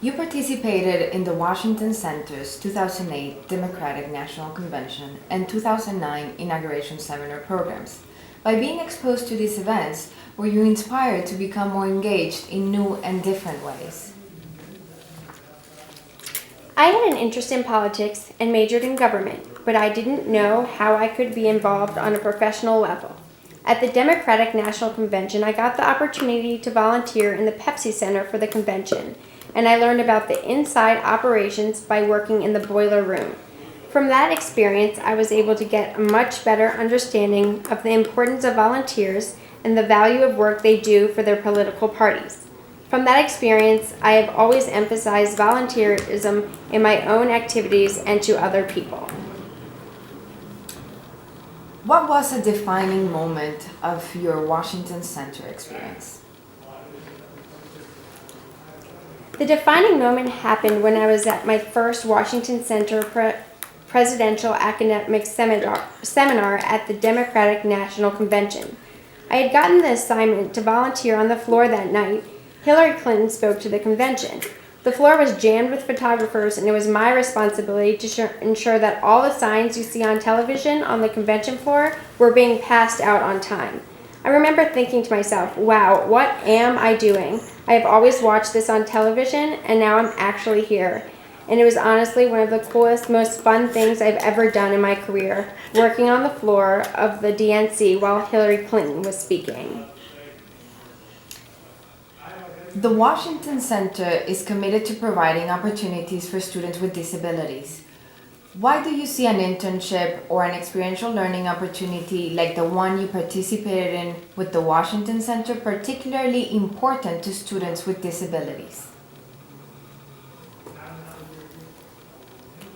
You participated in the Washington Center's 2008 Democratic National Convention and 2009 Inauguration Seminar programs. By being exposed to these events, were you inspired to become more engaged in new and different ways? I had an interest in politics and majored in government, but I didn't know how I could be involved on a professional level. At the Democratic National Convention, I got the opportunity to volunteer in the Pepsi Center for the convention, and I learned about the inside operations by working in the boiler room. From that experience, I was able to get a much better understanding of the importance of volunteers and the value of work they do for their political parties. From that experience, I have always emphasized volunteerism in my own activities and to other people. What was a defining moment of your Washington Center experience? The defining moment happened when I was at my first Washington Center Presidential Academic Seminar at the Democratic National Convention. I had gotten the assignment to volunteer on the floor that night. Hillary Clinton spoke to the convention. The floor was jammed with photographers, and it was my responsibility to ensure that all the signs you see on television on the convention floor were being passed out on time. I remember thinking to myself, wow, what am I doing? I have always watched this on television, and now I'm actually here. And it was honestly one of the coolest, most fun things I've ever done in my career, working on the floor of the DNC while Hillary Clinton was speaking. The Washington Center is committed to providing opportunities for students with disabilities. Why do you see an internship or an experiential learning opportunity like the one you participated in with the Washington Center particularly important to students with disabilities?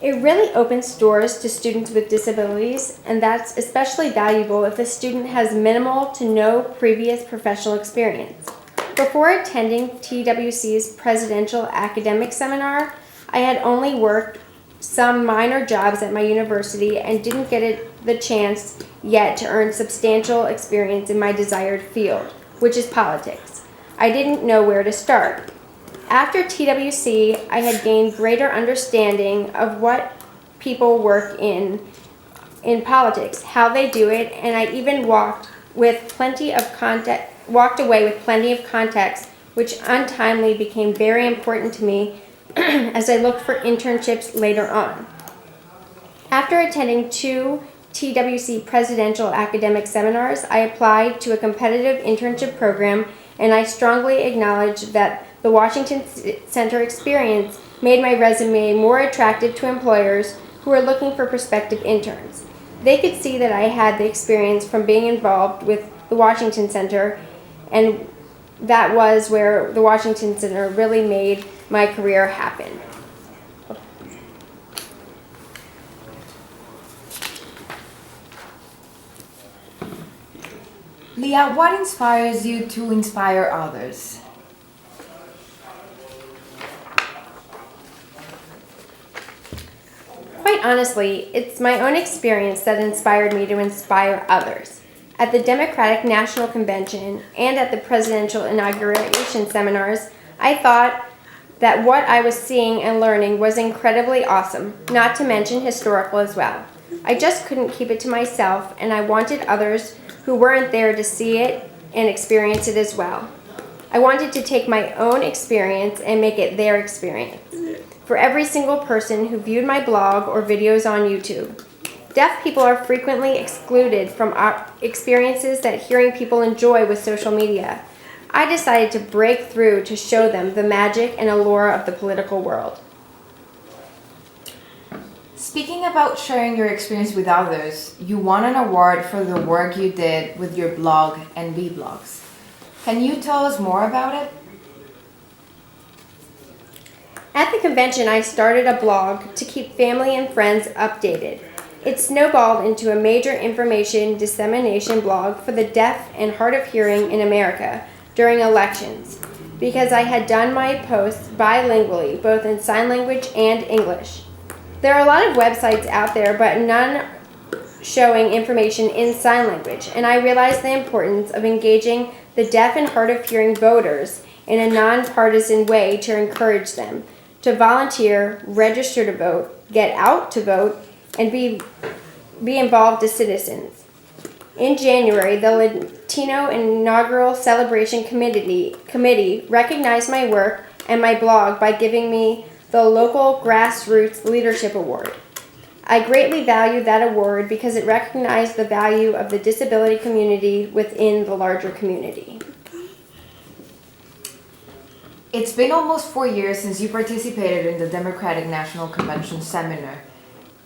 It really opens doors to students with disabilities, and that's especially valuable if the student has minimal to no previous professional experience. Before attending TWC's Presidential Academic Seminar, I had only worked some minor jobs at my university and didn't get the chance yet to earn substantial experience in my desired field, which is politics. I didn't know where to start. After TWC, I had gained greater understanding of what people work in politics, how they do it, and I even walked away with plenty of context, which untimely became very important to me as I looked for internships later on. After attending 2 TWC Presidential Academic Seminars, I applied to a competitive internship program, and I strongly acknowledge that the Washington Center experience made my resume more attractive to employers who were looking for prospective interns. They could see that I had the experience from being involved with the Washington Center, and that was where the Washington Center really made my career happen. Leah, what inspires you to inspire others? Quite honestly, it's my own experience that inspired me to inspire others. At the Democratic National Convention and at the Presidential Inauguration Seminars, I thought that what I was seeing and learning was incredibly awesome, not to mention historical as well. I just couldn't keep it to myself, and I wanted others who weren't there to see it and experience it as well. I wanted to take my own experience and make it their experience. For every single person who viewed my blog or videos on YouTube, deaf people are frequently excluded from experiences that hearing people enjoy with social media. I decided to break through to show them the magic and allure of the political world. Speaking about sharing your experience with others, you won an award for the work you did with your blog and vlogs. Can you tell us more about it? At the convention, I started a blog to keep family and friends updated. It snowballed into a major information dissemination blog for the deaf and hard of hearing in America during elections, because I had done my posts bilingually, both in sign language and English. There are a lot of websites out there, but none showing information in sign language, and I realized the importance of engaging the deaf and hard of hearing voters in a nonpartisan way to encourage them to volunteer, register to vote, get out to vote, and be involved as citizens. In January, the Latino Inaugural Celebration Committee recognized my work and my blog by giving me the Local Grassroots Leadership Award. I greatly value that award because it recognized the value of the disability community within the larger community. It's been almost 4 years since you participated in the Democratic National Convention seminar,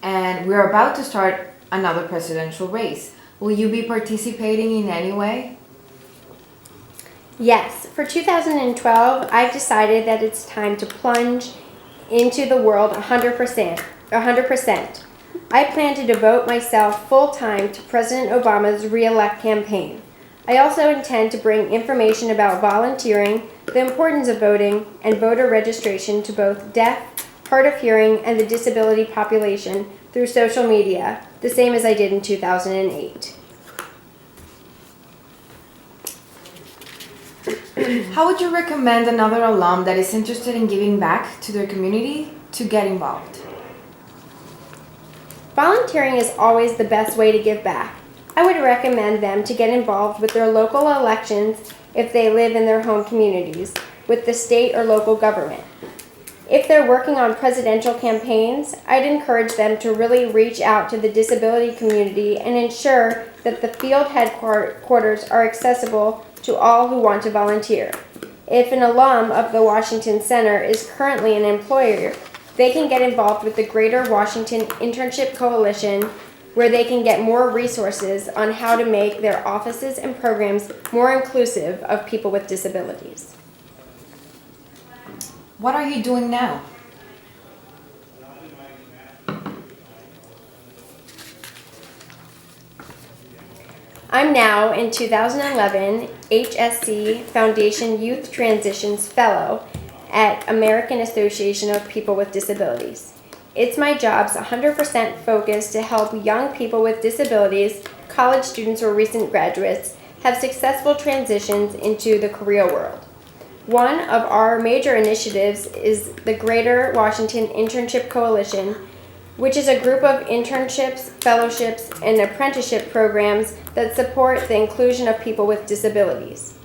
and we're about to start another presidential race. Will you be participating in any way? Yes, for 2012, I've decided that it's time to plunge into the world 100%. I plan to devote myself full-time to President Obama's re-elect campaign. I also intend to bring information about volunteering, the importance of voting, and voter registration to both deaf, hard of hearing, and the disability population through social media, the same as I did in 2008. How would you recommend another alum that is interested in giving back to their community to get involved? Volunteering is always the best way to give back. I would recommend them to get involved with their local elections if they live in their home communities, with the state or local government. If they're working on presidential campaigns, I'd encourage them to really reach out to the disability community and ensure that the field headquarters are accessible to all who want to volunteer. If an alum of the Washington Center is currently an employer, they can get involved with the Greater Washington Internship Coalition, where they can get more resources on how to make their offices and programs more inclusive of people with disabilities. What are you doing now? I'm now in 2011 HSC Foundation Youth Transitions Fellow at American Association of People with Disabilities. It's my job's 100% focus to help young people with disabilities, college students or recent graduates, have successful transitions into the career world. One of our major initiatives is the Greater Washington Internship Coalition, which is a group of internships, fellowships, and apprenticeship programs that support the inclusion of people with disabilities.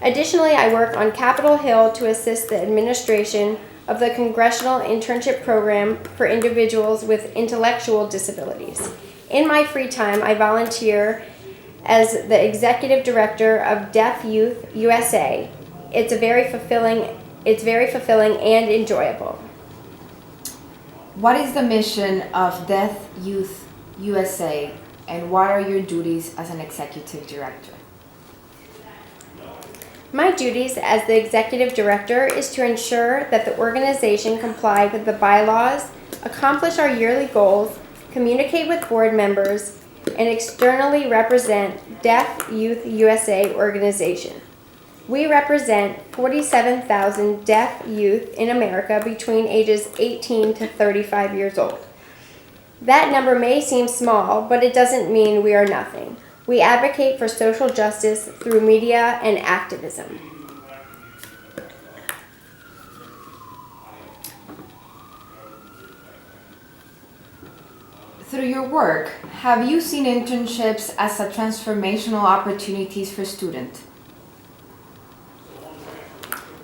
Additionally, I work on Capitol Hill to assist the administration of the Congressional Internship Program for individuals with intellectual disabilities. In my free time, I volunteer as the Executive Director of Deaf Youth USA. It's very fulfilling and enjoyable. What is the mission of Deaf Youth USA, and what are your duties as an Executive Director? My duties as the Executive Director is to ensure that the organization complies with the bylaws, accomplish our yearly goals, communicate with board members, and externally represent Deaf Youth USA organization. We represent 47,000 deaf youth in America between ages 18 to 35 years old. That number may seem small, but it doesn't mean we are nothing. We advocate for social justice through media and activism. Through your work, have you seen internships as a transformational opportunities for students?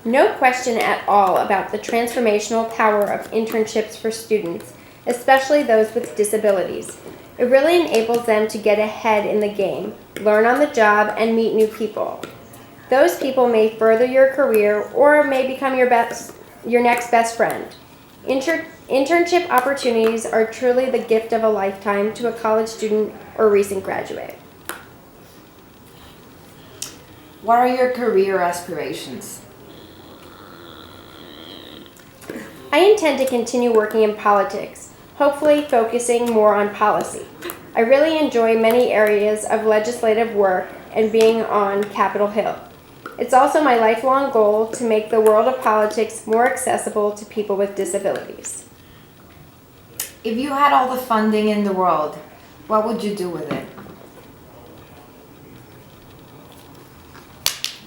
No question at all about the transformational power of internships for students, especially those with disabilities. It really enables them to get ahead in the game, learn on the job, and meet new people. Those people may further your career or may become your next best friend. Internship opportunities are truly the gift of a lifetime to a college student or recent graduate. What are your career aspirations? I intend to continue working in politics, hopefully focusing more on policy. I really enjoy many areas of legislative work and being on Capitol Hill. It's also my lifelong goal to make the world of politics more accessible to people with disabilities. If you had all the funding in the world, what would you do with it?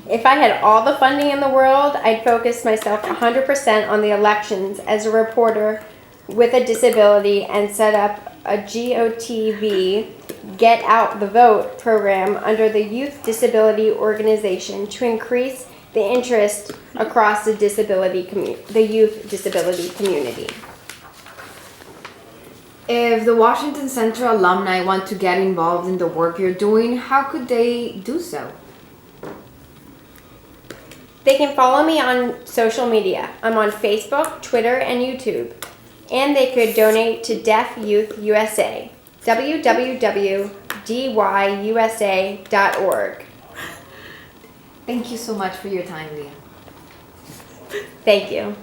If I had all the funding in the world, I'd focus myself 100% on the elections as a reporter with a disability and set up a GOTV, Get Out the Vote program under the Youth Disability Organization to increase the interest across the youth disability community. If the Washington Center alumni want to get involved in the work you're doing, how could they do so? They can follow me on social media. I'm on Facebook, Twitter, and YouTube. And they could donate to Deaf Youth USA, www.dyusa.org. Thank you so much for your time, Leah. Thank you.